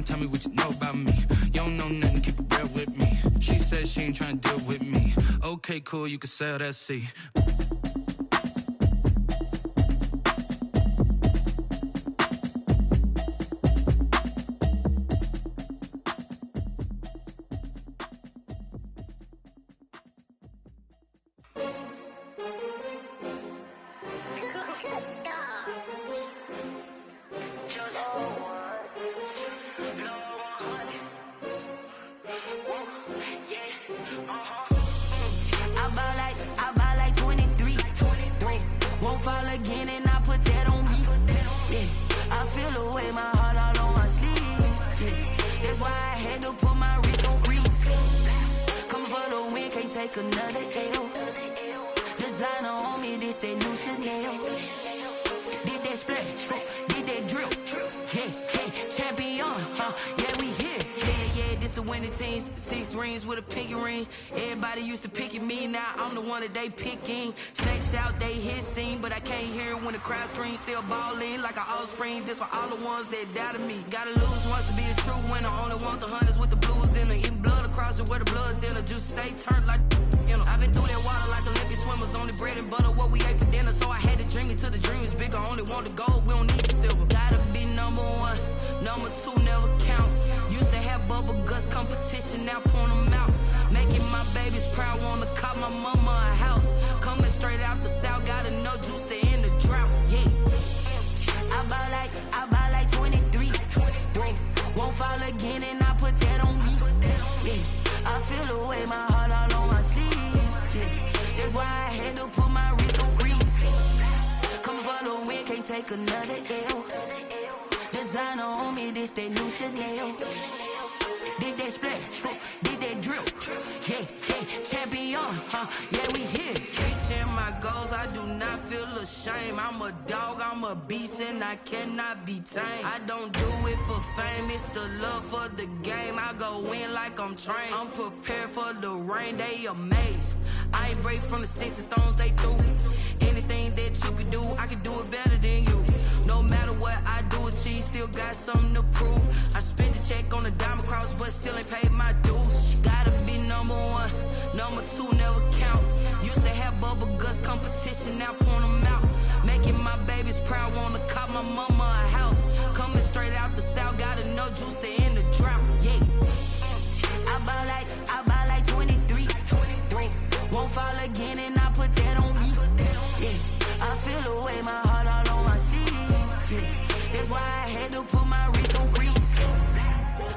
tell me what you know about me. You don't know nothing, keep it real with me. She said she ain't trying to deal with me. Okay, cool, you can sail that sea. They picking snakes out, they hissing, but I can't hear it when the crowd screams. Still balling like an offspring. This for all the ones that doubted me. Gotta lose once to be a true winner. Only want the hunters with the blues in it. Eating blood across it where the blood thinner. Juice stay turned like you know. I've been through that water like Olympic swimmers. Only bread and butter what we ate for dinner. So I had to dream it till the dream is bigger. Only want the gold, we don't need the silver. Gotta be number one, number two never count. Used to have bubble guts competition, now point them out. Making my babies proud, wanna cop my mama a house. Coming straight out the south, gotta know juice to end the drought, yeah. I buy like 23. Won't fall again and I put that on me, yeah. I feel the way, my heart all on my sleeve, yeah. That's why I had to put my wrist on freeze. Coming for the win, can't take another L. Designer on me, this that new Chanel. Did that splash, did that drill, yeah, champion, yeah, we here. Reaching my goals, I do not feel ashamed. I'm a dog, I'm a beast, and I cannot be tamed. I don't do it for fame, it's the love for the game. I go in like I'm trained. I'm prepared for the rain, they amazed. I ain't break from the sticks and stones they threw. Anything that you could do, I could do it better than you. No matter what I do achieve, still got something to prove. I spent the check on the diamond cross, but still ain't paid my dues. Gotta be number one, number two never count. Used to have bubble guts competition, now point them out. Making my babies proud, wanna cop my mama a house. Coming straight out the south, gotta know juice to end the drought, yeah. I buy like 23. Won't fall again and I put that on me, yeah. I feel the way, my heart all on my sleeve, yeah. That's why I had to put my wrist on freeze.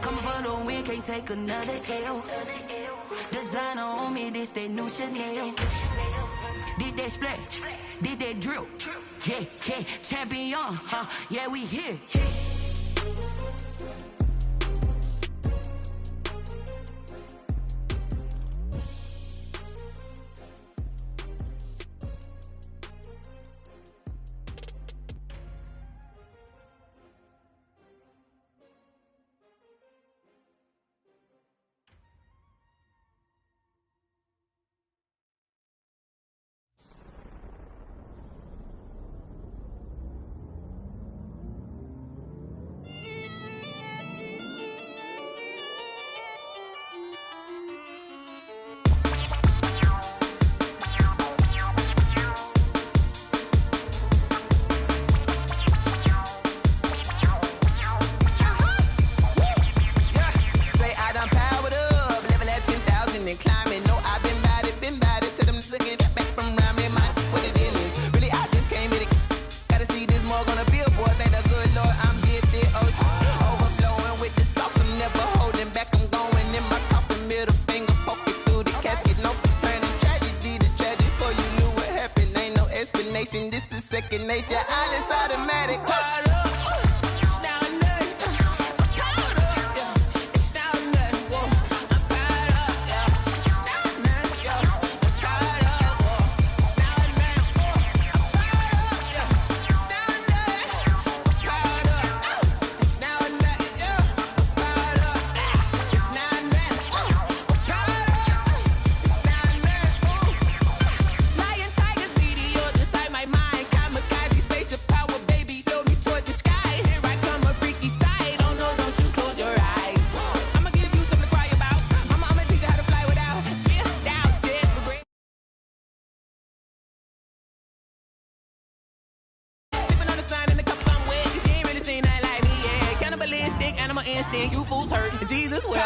Coming for the win, can't take another L. Designer on me, this that new Chanel. Did that splash, did that drill, yeah, champion, yeah, we here. second nature, all is automatic. Show me I'ma stand you fools hurt. Jesus will.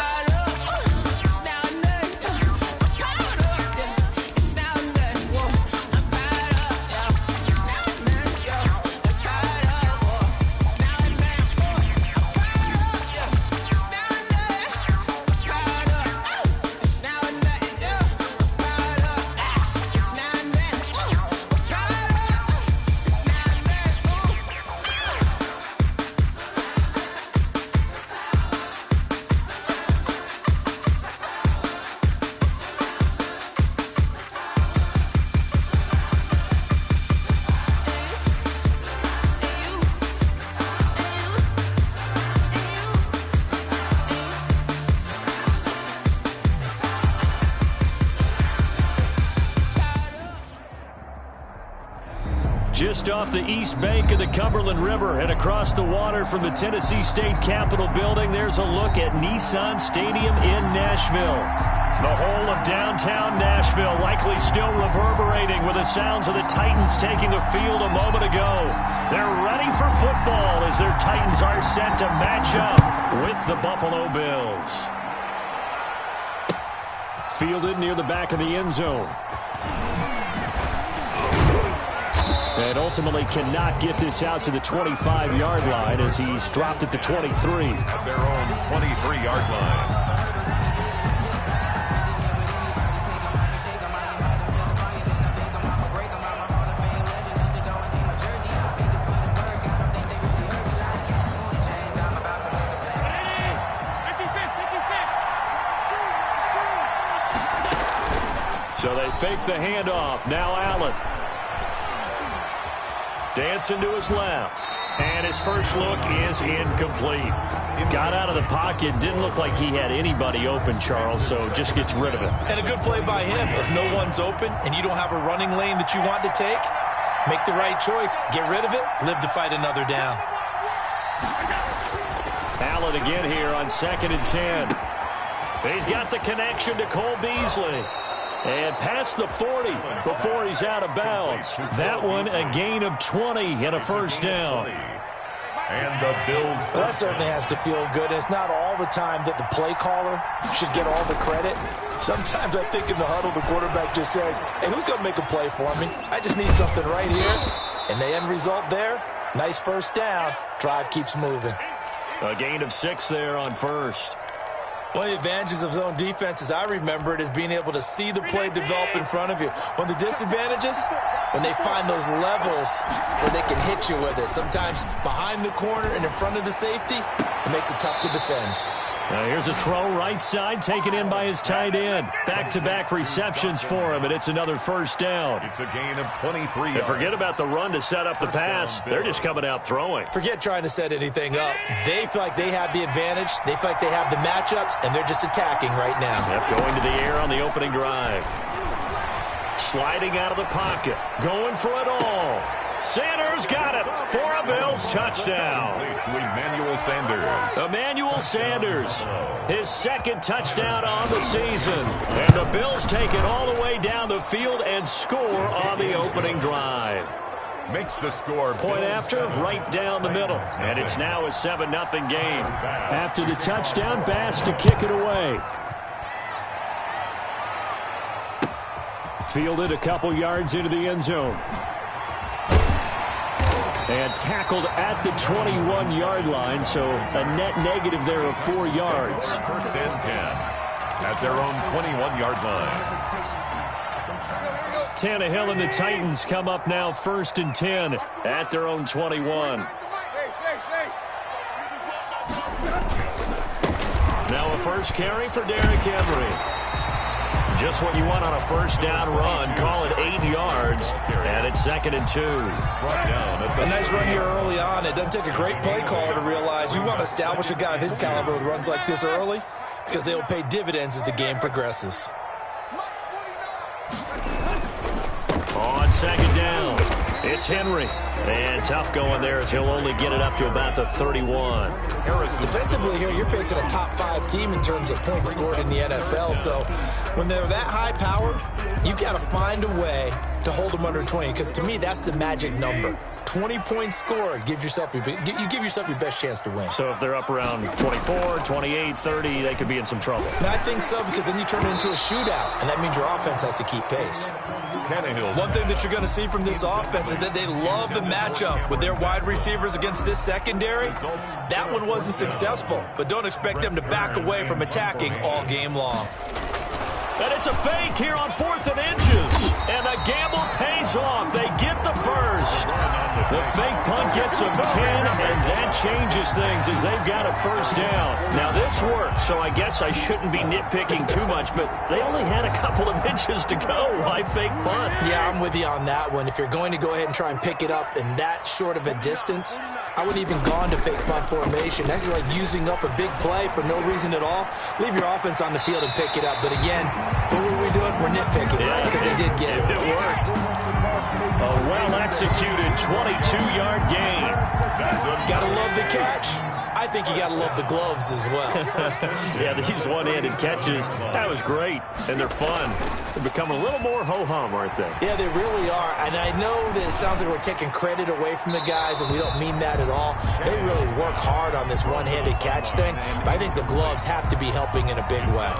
Just off the east bank of the Cumberland River and across the water from the Tennessee State Capitol building, there's a look at Nissan Stadium in Nashville. The whole of downtown Nashville likely still reverberating with the sounds of the Titans taking the field a moment ago. They're ready for football as their Titans are set to match up with the Buffalo Bills. Fielded near the back of the end zone. And ultimately cannot get this out to the 25-yard line as he's dropped at the 23. At their own 23-yard line. So they fake the handoff. Now Allen. Dancing to his left. And his first look is incomplete. Got out of the pocket. Didn't look like he had anybody open, Charles, so just gets rid of it. And a good play by him. If no one's open and you don't have a running lane that you want to take, make the right choice. Get rid of it. Live to fight another down. Allen again here on 2nd and 10. He's got the connection to Cole Beasley. And past the 40 before he's out of bounds. That one a gain of 20 and a first down. And the Bills. Well, that certainly has to feel good. It's not all the time that the play caller should get all the credit. Sometimes I think in the huddle the quarterback just says, hey, who's going to make a play for me? I just need something right here. And the end result there, nice first down. Drive keeps moving. A gain of 6 there on first. One of the advantages of zone defense, as I remember it, is being able to see the play develop in front of you. One of the disadvantages, when they find those levels where they can hit you with it. Sometimes behind the corner and in front of the safety, it makes it tough to defend. Now here's a throw right side, taken in by his tight end. Back-to-back receptions for him, and it's another first down. It's a gain of 23. And forget about the run to set up the pass. They're just coming out throwing. Forget trying to set anything up. They feel like they have the advantage. They feel like they have the matchups, and they're just attacking right now. Yep, going to the air on the opening drive. Sliding out of the pocket. Going for it all. Sanders got it for a Bills touchdown. To Emmanuel Sanders. Emmanuel Sanders, his second touchdown on the season. And the Bills take it all the way down the field and score on the opening drive. Makes the score. Point after, right down the middle. And it's now a 7-0 game. After the touchdown, Bass to kick it away. Fielded a couple yards into the end zone. And tackled at the 21-yard line, so a net negative there of 4 yards. First and 10 at their own 21-yard line. Tannehill and the Titans come up now 1st and 10 at their own 21. Now a first carry for Derrick Henry. Just what you want on a first down run. Call it 8 yards, and it's 2nd and 2. A nice run here early on. It doesn't take a great play caller to realize you want to establish a guy of his caliber with runs like this early because they will pay dividends as the game progresses. On 2nd down, it's Henry. And tough going there as he'll only get it up to about the 31. Defensively here, you're facing a top 5 team in terms of points scored in the NFL. So when they're that high powered, you've got to find a way to hold them under 20. Because to me, that's the magic number. 20-point score, you give yourself your best chance to win. So if they're up around 24, 28, 30, they could be in some trouble. I think so, because then you turn it into a shootout, and that means your offense has to keep pace. One thing that you're going to see from this offense is that they love the matchup with their wide receivers against this secondary. That one wasn't successful, but don't expect them to back away from attacking all game long. And it's a fake here on 4th and inches. And the gamble pays off. They get the first. The fake punt gets them 10, and that changes things as they've got a first down. Now, this worked, so I guess I shouldn't be nitpicking too much, but they only had a couple of inches to go. Why fake punt? Yeah, I'm with you on that one. If you're going to go ahead and try and pick it up in that short of a distance, I wouldn't even gone to fake punt formation. That's like using up a big play for no reason at all. Leave your offense on the field and pick it up. But again, what were we doing? We're nitpicking, right? Because they did get it. It worked. A well-executed 22-yard gain. Gotta love the catch. I think you gotta love the gloves as well. Yeah, these one-handed catches, that was great, and they're fun. They're becoming a little more ho-hum, aren't they? Yeah, they really are, and I know that it sounds like we're taking credit away from the guys, and we don't mean that at all. They really work hard on this one-handed catch thing, but I think the gloves have to be helping in a big way.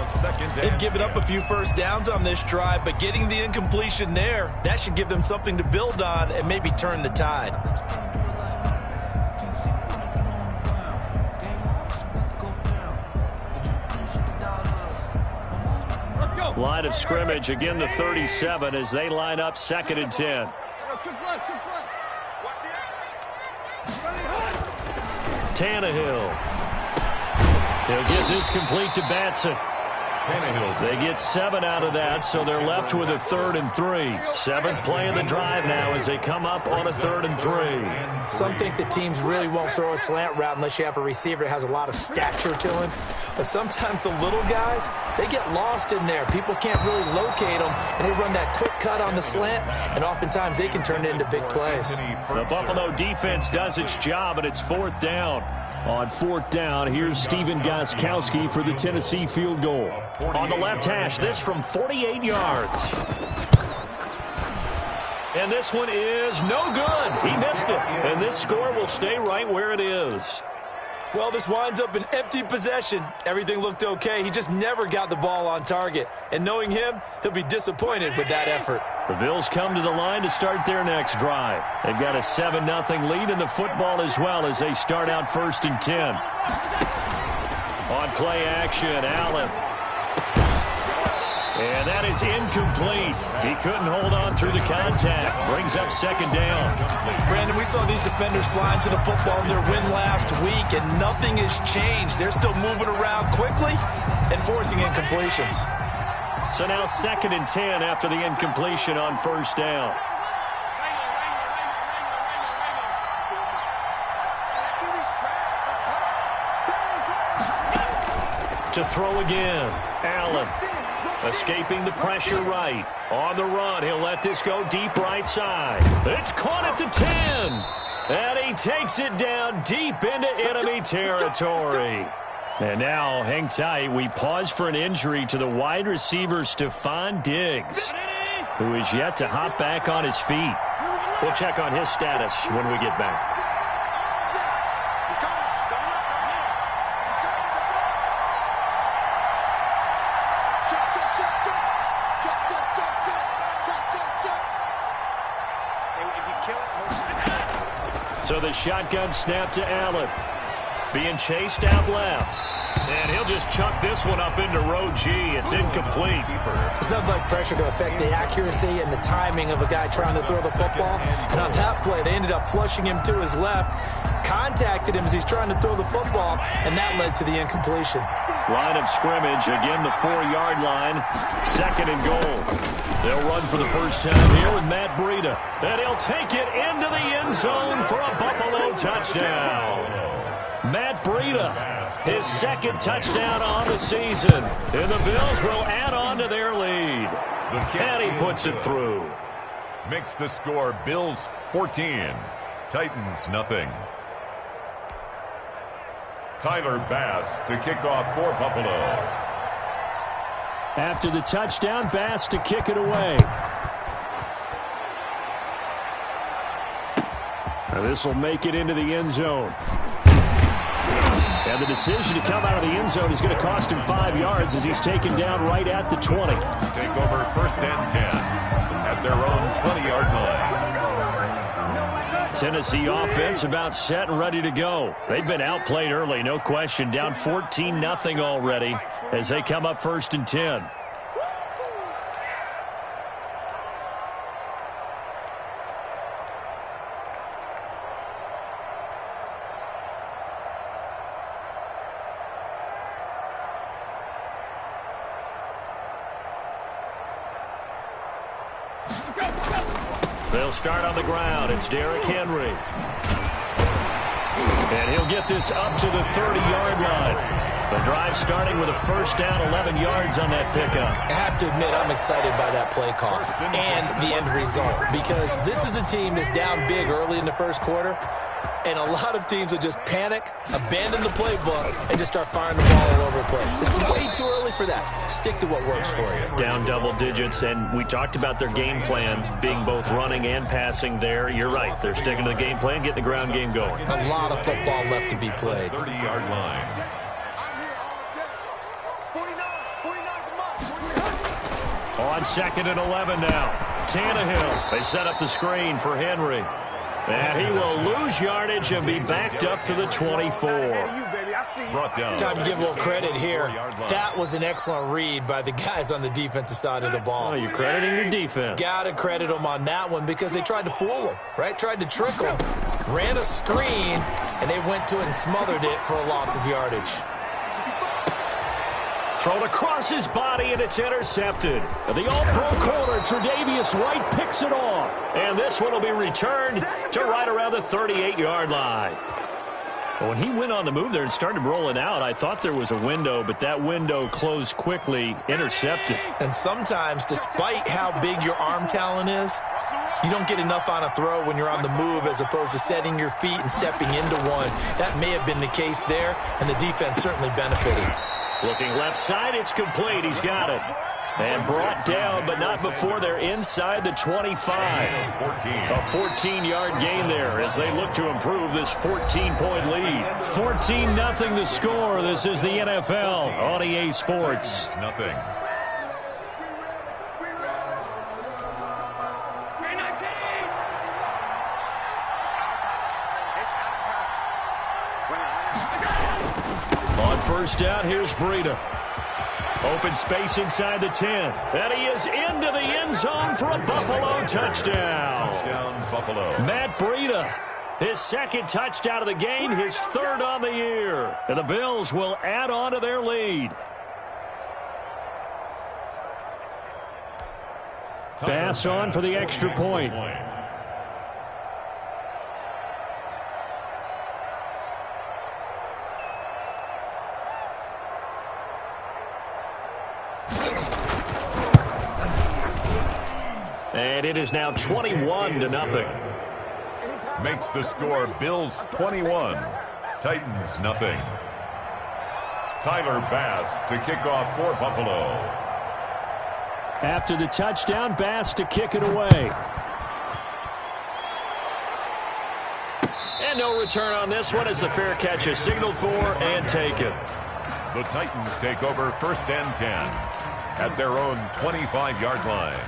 They've given up a few first downs on this drive, but getting the incompletion there, that should give them something to build on and maybe turn the tide. Line of scrimmage, again the 37 as they line up 2nd and 10. Tannehill. He'll get this complete to Batson. They get 7 out of that, so they're left with a 3rd and 3. 7th play of the drive now as they come up on a 3rd and 3. Some think that teams really won't throw a slant route unless you have a receiver that has a lot of stature to him. But sometimes the little guys, they get lost in there. People can't really locate them, and they run that quick cut on the slant, and oftentimes they can turn it into big plays. The Buffalo defense does its job, and it's 4th down. On 4th down, here's Stephen Gostkowski for the Tennessee field goal. On the left hash, this from 48 yards. And this one is no good. He missed it. And this score will stay right where it is. Well, this winds up an empty possession. Everything looked okay. He just never got the ball on target. And knowing him, he'll be disappointed with that effort. The Bills come to the line to start their next drive. They've got a 7-0 lead in the football as well as they start out 1st and 10. On play action, Allen. And that is incomplete. He couldn't hold on through the contact. Brings up 2nd down. Brandon, we saw these defenders flying to the football in their win last week, and nothing has changed. They're still moving around quickly and forcing incompletions. So now 2nd and 10 after the incompletion on 1st down. To throw again, Allen. Escaping the pressure right. On the run, he'll let this go deep right side. It's caught at the 10. And he takes it down deep into enemy territory. And now, hang tight, we pause for an injury to the wide receiver Stephon Diggs, who is yet to hop back on his feet. We'll check on his status when we get back. So the shotgun snap to Allen. Being chased out left. And he'll just chuck this one up into row G. It's incomplete. There's nothing like pressure to affect the accuracy and the timing of a guy trying to throw the football. And on that play, they ended up flushing him to his left, contacted him as he's trying to throw the football, and that led to the incompletion. Line of scrimmage, again the 4-yard line. 2nd and goal. They'll run for the first time here with Matt Breida. And he'll take it into the end zone for a Buffalo touchdown. Matt Breida, his 2nd touchdown on the season. And the Bills will add on to their lead. And he puts it through. Makes the score Bills 14, Titans nothing. Tyler Bass to kick off for Buffalo. After the touchdown, Bass to kick it away. And this will make it into the end zone. And the decision to come out of the end zone is going to cost him 5 yards as he's taken down right at the 20. Take over 1st and 10 at their own 20-yard line. Tennessee offense about set and ready to go. They've been outplayed early, no question. Down 14-0 already as they come up 1st and 10. They'll start on the ground. It's Derrick Henry. And he'll get this up to the 30-yard line. The drive starting with a 1st down, 11 yards on that pickup. I have to admit, I'm excited by that play call and the end result, because this is a team that's down big early in the 1st quarter, and a lot of teams will just panic, abandon the playbook, and just start firing the ball all over the place. It's way too early for that. Stick to what works for you. Down double digits, and we talked about their game plan being both running and passing there. You're right. They're sticking to the game plan, getting the ground game going. A lot of football left to be played. 30-yard line. On 2nd and 11 now. Tannehill. They set up the screen for Henry. And he will lose yardage and be backed up to the 24. Brought down. Time to give a little credit here. That was an excellent read by the guys on the defensive side of the ball. Oh, you're crediting your defense. Got to credit them on that one because they tried to fool him, right? Tried to trick him. Ran a screen, and they went to it and smothered it for a loss of yardage. Thrown across his body, and it's intercepted. The all-pro corner, Tre'Davious White, picks it off. And this one will be returned to right around the 38-yard line. When he went on the move there and started rolling out, I thought there was a window, but that window closed quickly, intercepted. And sometimes, despite how big your arm talent is, you don't get enough on a throw when you're on the move as opposed to setting your feet and stepping into one. That may have been the case there, and the defense certainly benefited. Looking left side, it's complete. He's got it. And brought down, but not before they're inside the 25. A 14-yard gain there as they look to improve this 14-point lead. 14-0 the score. This is the NFL on EA Sports. Nothing. On 1st down, here's Breida. Open space inside the 10. And he is into the end zone for a Buffalo touchdown. Touchdown, Buffalo. Matt Breida, his 2nd touchdown of the game, his 3rd on the year. And the Bills will add on to their lead. Pass on for the extra point. And it is now 21-0. Makes the score Bills 21, Titans nothing. Tyler Bass to kick off for Buffalo. After the touchdown, Bass to kick it away. And no return on this one as the fair catch is signaled for and taken. The Titans take over 1st and 10 at their own 25-yard line.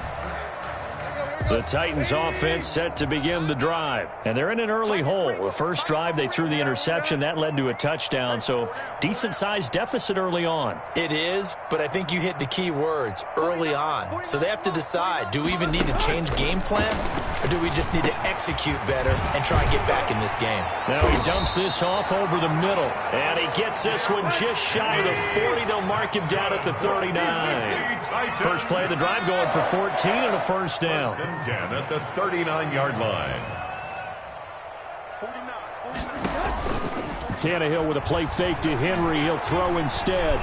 The Titans offense set to begin the drive. And they're in an early hole. The first drive, they threw the interception. That led to a touchdown. So decent-sized deficit early on. It is, but I think you hit the key words, early on. So they have to decide, do we even need to change game plan? Or do we just need to execute better and try and get back in this game? Now he dumps this off over the middle. And he gets this one just shy of the 40. They'll mark him down at the 39. First play of the drive going for 14 and a 1st down. 10 at the 39-yard line. Tannehill with a play fake to Henry. He'll throw instead.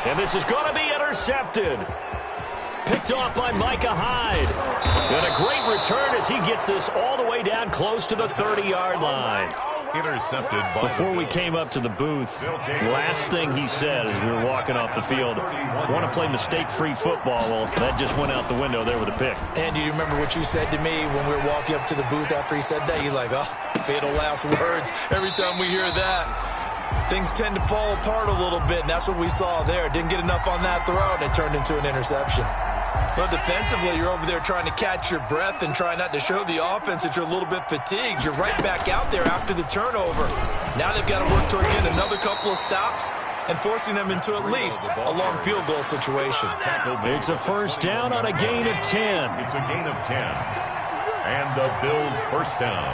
And this is going to be intercepted. Picked off by Micah Hyde. And a great return as he gets this all the way down close to the 30-yard line. Intercepted by Before we came up to the booth, last thing he said as we were walking off the field, want to play mistake-free football. Well, that just went out the window there with a pick. And do you remember what you said to me when we were walking up to the booth after he said that? You're like, oh, fatal last words. Every time we hear that, things tend to fall apart a little bit, and that's what we saw there. Didn't get enough on that throw, and it turned into an interception. Well, defensively, you're over there trying to catch your breath and try not to show the offense that you're a little bit fatigued. You're right back out there after the turnover. Now they've got to work towards getting another couple of stops and forcing them into at least a long field goal situation. It's a first down on a gain of 10. It's a gain of 10. And the Bills first down.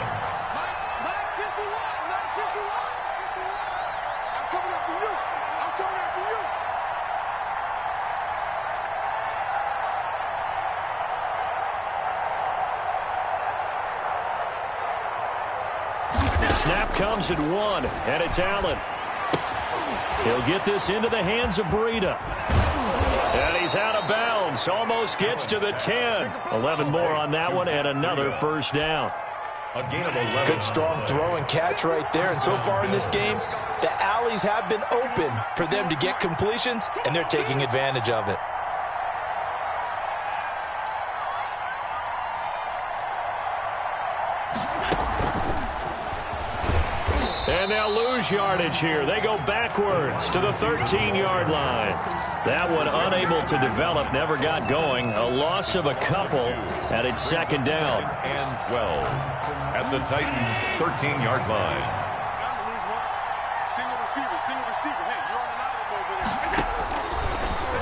Snap comes at 1, and it's Allen. He'll get this into the hands of Breida. And he's out of bounds. Almost gets to the 10. 11 more on that one, and another first down. A gain of 11. Good strong throw and catch right there. And so far in this game, the alleys have been open for them to get completions, and they're taking advantage of it. And they'll lose yardage here. They go backwards to the 13-yard line. That one unable to develop, never got going. A loss of a couple, and it's second down. And 12 at the Titans' 13-yard line.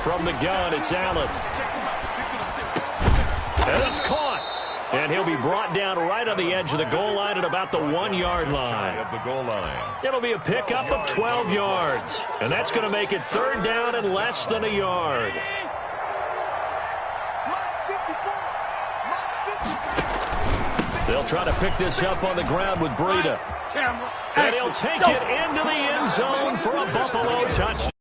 From the gun, it's Allen. And it's caught. And he'll be brought down right on the edge of the goal line at about the 1-yard line. Of the goal line. It'll be a pickup of 12 yards. And that's going to make it third down and less than a yard. They'll try to pick this up on the ground with Breida. And he'll take it into the end zone for a Buffalo touchdown.